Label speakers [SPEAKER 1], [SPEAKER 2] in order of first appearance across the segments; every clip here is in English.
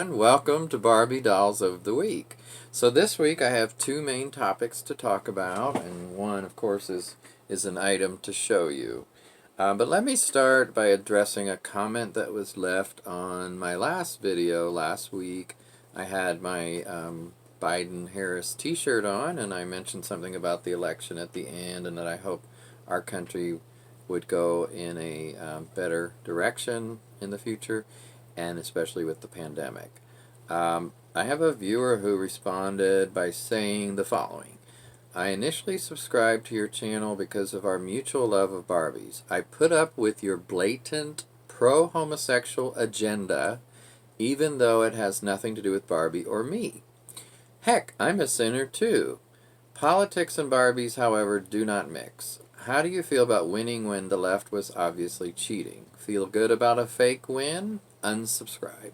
[SPEAKER 1] everyone. Welcome to Barbie Dolls of the Week. So this week I have two main topics to talk about, and one, of course, is an item to show you. But let me start by addressing a comment that was left on my last video last week. I had my Biden-Harris t-shirt on, and I mentioned something about the election at the end, and that I hope our country would go in a better direction in the future, and especially with the pandemic. I have a viewer who responded by saying the following. I initially subscribed to your channel because of our mutual love of Barbies. I put up with your blatant pro-homosexual agenda even though it has nothing to do with Barbie or me. Heck, I'm a sinner too. Politics and Barbies, however, do not mix. How do you feel about winning when the left was obviously cheating? Feel good about a fake win? Unsubscribed.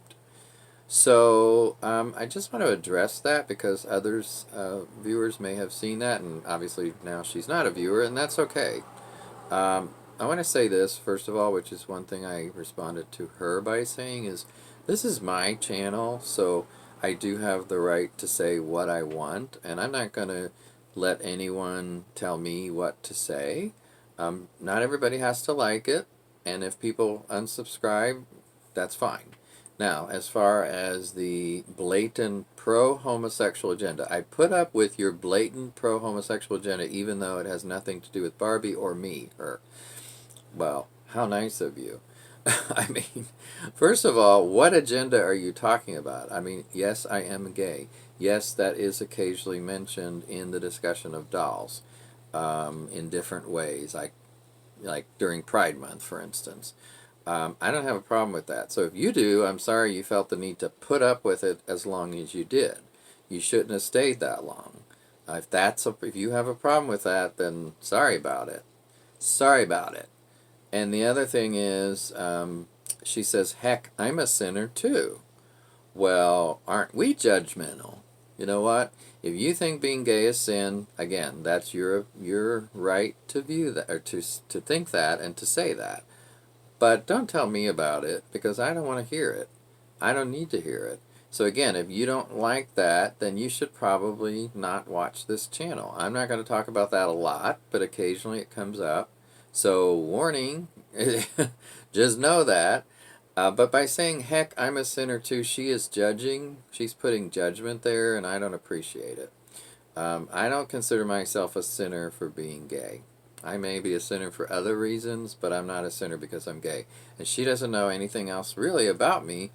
[SPEAKER 1] So I just want to address that because others, viewers may have seen that, and obviously now she's not a viewer, and that's okay. I want to say this, first of all, which is one thing I responded to her by saying is, this is my channel, so I do have the right to say what I want, and I'm not going to let anyone tell me what to say. Not everybody has to like it, and if people unsubscribe, that's fine. Now, as far as the blatant pro-homosexual agenda, I put up with your blatant pro-homosexual agenda even though it has nothing to do with Barbie or me, her. Well, how nice of you. I mean, first of all, what agenda are you talking about? I mean, yes, I am gay. Yes, that is occasionally mentioned in the discussion of dolls in different ways, like during Pride Month, for instance. I don't have a problem with that. So if you do, I'm sorry you felt the need to put up with it as long as you did. You shouldn't have stayed that long. If you have a problem with that, then sorry about it. Sorry about it. And the other thing is, she says, heck, I'm a sinner too. Well, aren't we judgmental? You know what? If you think being gay is sin, again, that's your right to view that, or to think that and to say that. But don't tell me about it, because I don't want to hear it. I don't need to hear it. So again, if you don't like that, then you should probably not watch this channel. I'm not going to talk about that a lot, but occasionally it comes up. So warning, just know that. But by saying, heck, I'm a sinner too, she is judging. She's putting judgment there, and I don't appreciate it. I don't consider myself a sinner for being gay. I may be a sinner for other reasons, but I'm not a sinner because I'm gay. And she doesn't know anything else really about me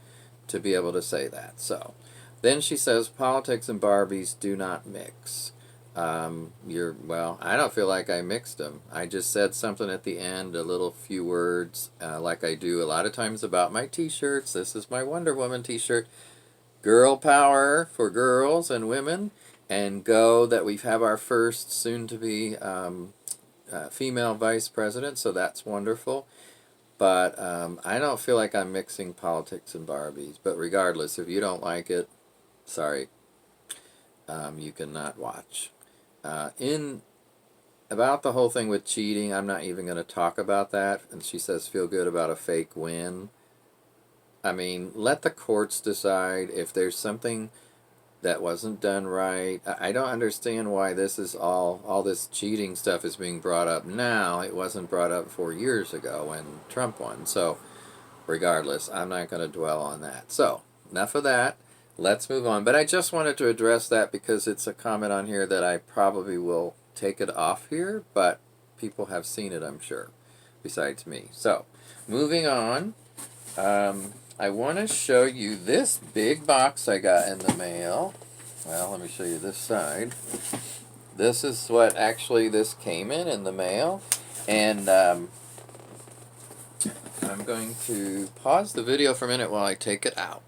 [SPEAKER 1] to be able to say that. So, then she says, politics and Barbies do not mix. Well, I don't feel like I mixed them. I just said something at the end, a little few words, like I do a lot of times about my t-shirts. This is my Wonder Woman t-shirt. Girl power for girls and women, and go that we have our first soon-to-be female vice president, so that's wonderful. But I don't feel like I'm mixing politics and Barbies. But regardless, if you don't like it, sorry, you cannot watch. In about the whole thing with cheating, I'm not even going to talk about that. And she says, feel good about a fake win. I mean, let the courts decide if there's something that wasn't done right. I don't understand why this is all this cheating stuff is being brought up now. It wasn't brought up 4 years ago when Trump won. So regardless, I'm not going to dwell on that. So enough of that. Let's move on. But I just wanted to address that because it's a comment on here that I probably will take it off here, but people have seen it, I'm sure, besides me. So moving on. I want to show you this big box I got in the mail. Well, let me show you this side. This is what actually this came in the mail. And I'm going to pause the video for a minute while I take it out.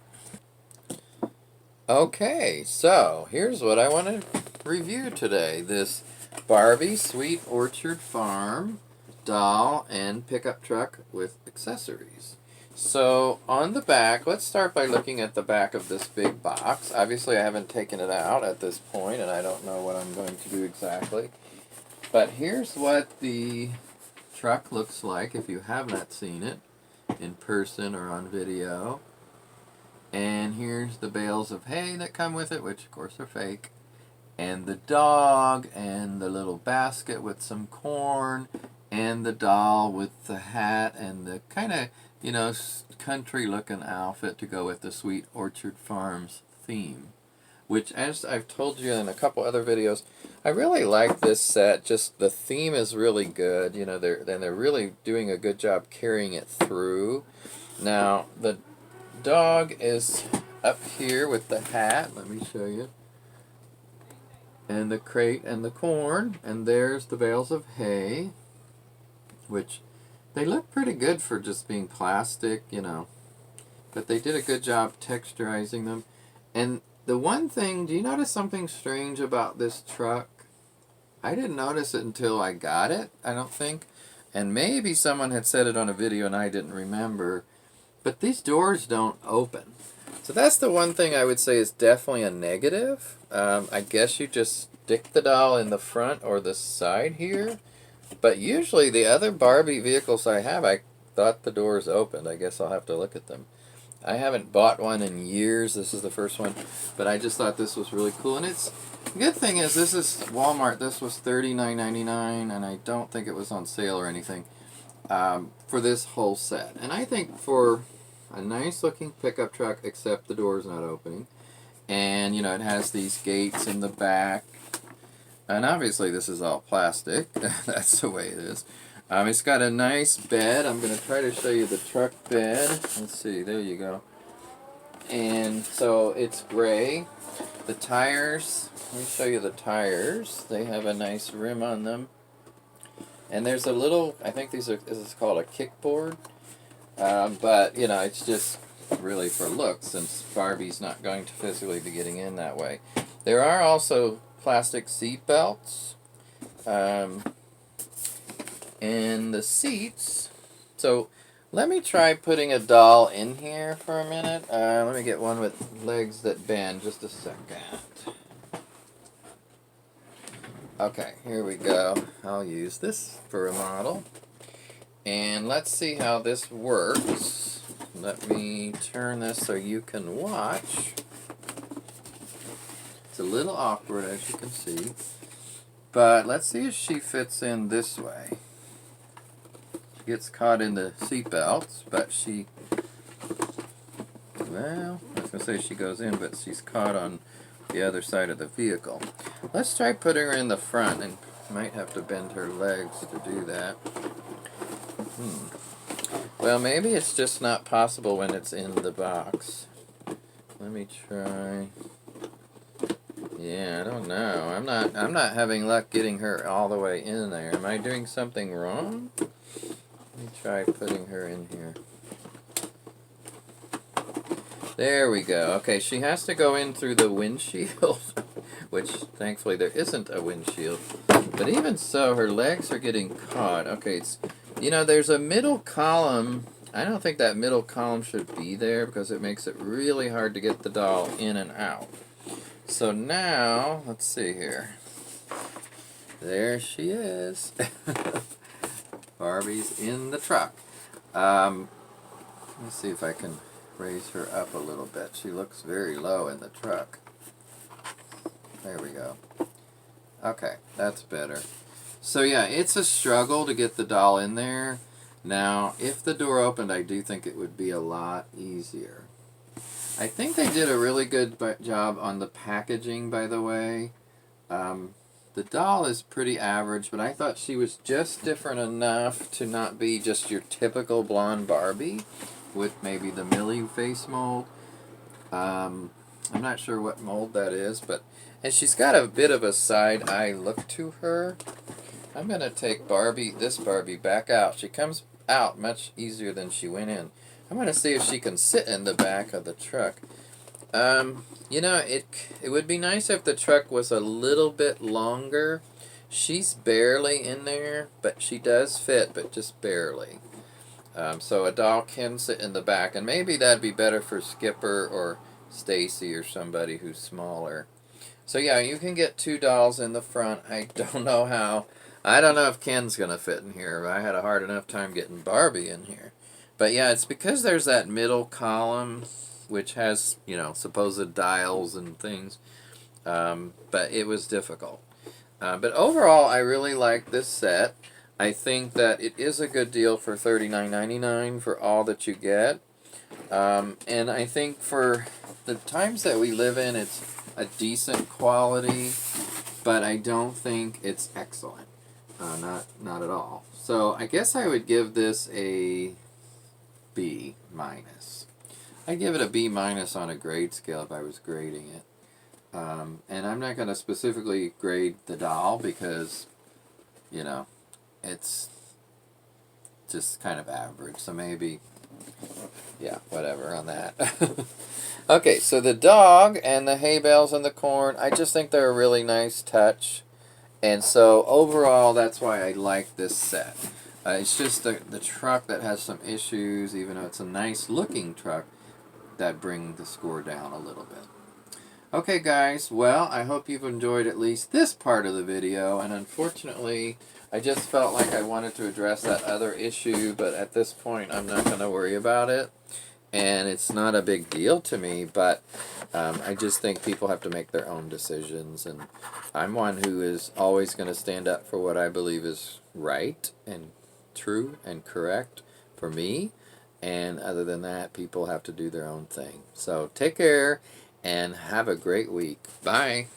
[SPEAKER 1] Okay, so here's what I want to review today. This Barbie Sweet Orchard Farm doll and pickup truck with accessories. So on the back, let's start by looking at the back of this big box. Obviously I haven't taken it out at this point, and I don't know what I'm going to do exactly. But here's what the truck looks like if you have not seen it in person or on video. And here's the bales of hay that come with it, which of course are fake. And the dog, and the little basket with some corn, and the doll with the hat, and the kind of, country looking outfit to go with the Sweet Orchard Farms theme. Which, as I've told you in a couple other videos, I really like this set. Just the theme is really good. They're really doing a good job carrying it through. Now, the dog is up here with the hat. Let me show you. And the crate and the corn. And there's the bales of hay, which they look pretty good for just being plastic, But they did a good job texturizing them. And the one thing, do you notice something strange about this truck? I didn't notice it until I got it, I don't think. And maybe someone had said it on a video and I didn't remember. But these doors don't open. So that's the one thing I would say is definitely a negative. I guess you just stick the doll in the front or the side here. But usually the other Barbie vehicles I have, I thought the doors opened. I guess I'll have to look at them. I haven't bought one in years. This is the first one. But I just thought this was really cool. And the good thing is this is Walmart. This was $39.99, and I don't think it was on sale or anything for this whole set. And I think for a nice looking pickup truck, except the door's not opening. And, it has these gates in the back. And obviously this is all plastic. That's the way it is. It's got a nice bed. I'm going to try to show you the truck bed. Let's see. There you go. And so it's gray. The tires. Let me show you the tires. They have a nice rim on them. And there's a little, I think this is called a kickboard. But, it's just really for looks, since Barbie's not going to physically be getting in that way. There are also plastic seat belts. And the seats. So let me try putting a doll in here for a minute. Let me get one with legs that bend. Just a second. Okay, here we go. I'll use this for a model. And let's see how this works. Let me turn this so you can watch. It's a little awkward, as you can see. But let's see if she fits in this way. Gets caught in the seat belts, but well, I was going to say she goes in, but she's caught on the other side of the vehicle. Let's try putting her in the front, and might have to bend her legs to do that. Well, maybe it's just not possible when it's in the box. Let me try. Yeah, I don't know. I'm not having luck getting her all the way in there. Am I doing something wrong? Let me try putting her in here. There we go. Okay, she has to go in through the windshield, which thankfully there isn't a windshield. But even so, her legs are getting caught. Okay, there's a middle column. I don't think that middle column should be there because it makes it really hard to get the doll in and out. So now, let's see here. There she is. Barbie's in the truck. Let me see if I can raise her up a little bit. She looks very low in the truck. There we go. Okay, that's better. So yeah, it's a struggle to get the doll in there. Now, if the door opened, I do think it would be a lot easier. I think they did a really good job on the packaging, by the way. The doll is pretty average, but I thought she was just different enough to not be just your typical blonde Barbie with maybe the Millie face mold. I'm not sure what mold that is, and she's got a bit of a side eye look to her. I'm going to take this Barbie back out. She comes out much easier than she went in. I'm going to see if she can sit in the back of the truck. It would be nice if the truck was a little bit longer. She's barely in there, but she does fit, but just barely. So a doll can sit in the back, and maybe that'd be better for Skipper or Stacy or somebody who's smaller. So yeah, you can get 2 dolls in the front. I don't know how. I don't know if Ken's going to fit in here. I had a hard enough time getting Barbie in here. But yeah, it's because there's that middle column. which has, you know, supposed dials and things, but it was difficult. But overall, I really like this set. I think that it is a good deal for $39.99 for all that you get. And I think for the times that we live in, it's a decent quality, but I don't think it's excellent. Not at all. So I guess I would give this a B minus. I'd give it a B minus on a grade scale if I was grading it. And I'm not going to specifically grade the doll because, you know, it's just kind of average. So maybe, yeah, whatever on that. Okay, so the dog and the hay bales and the corn, I just think they're a really nice touch. And so overall, that's why I like this set. It's just the truck that has some issues, even though it's a nice looking truck, that bring the score down a little bit. Okay guys, well, I hope you've enjoyed at least this part of the video, and unfortunately, I just felt like I wanted to address that other issue, but at this point, I'm not going to worry about it, and it's not a big deal to me, but I just think people have to make their own decisions, and I'm one who is always going to stand up for what I believe is right and true and correct for me, and other than that, people have to do their own thing. So take care and have a great week. Bye.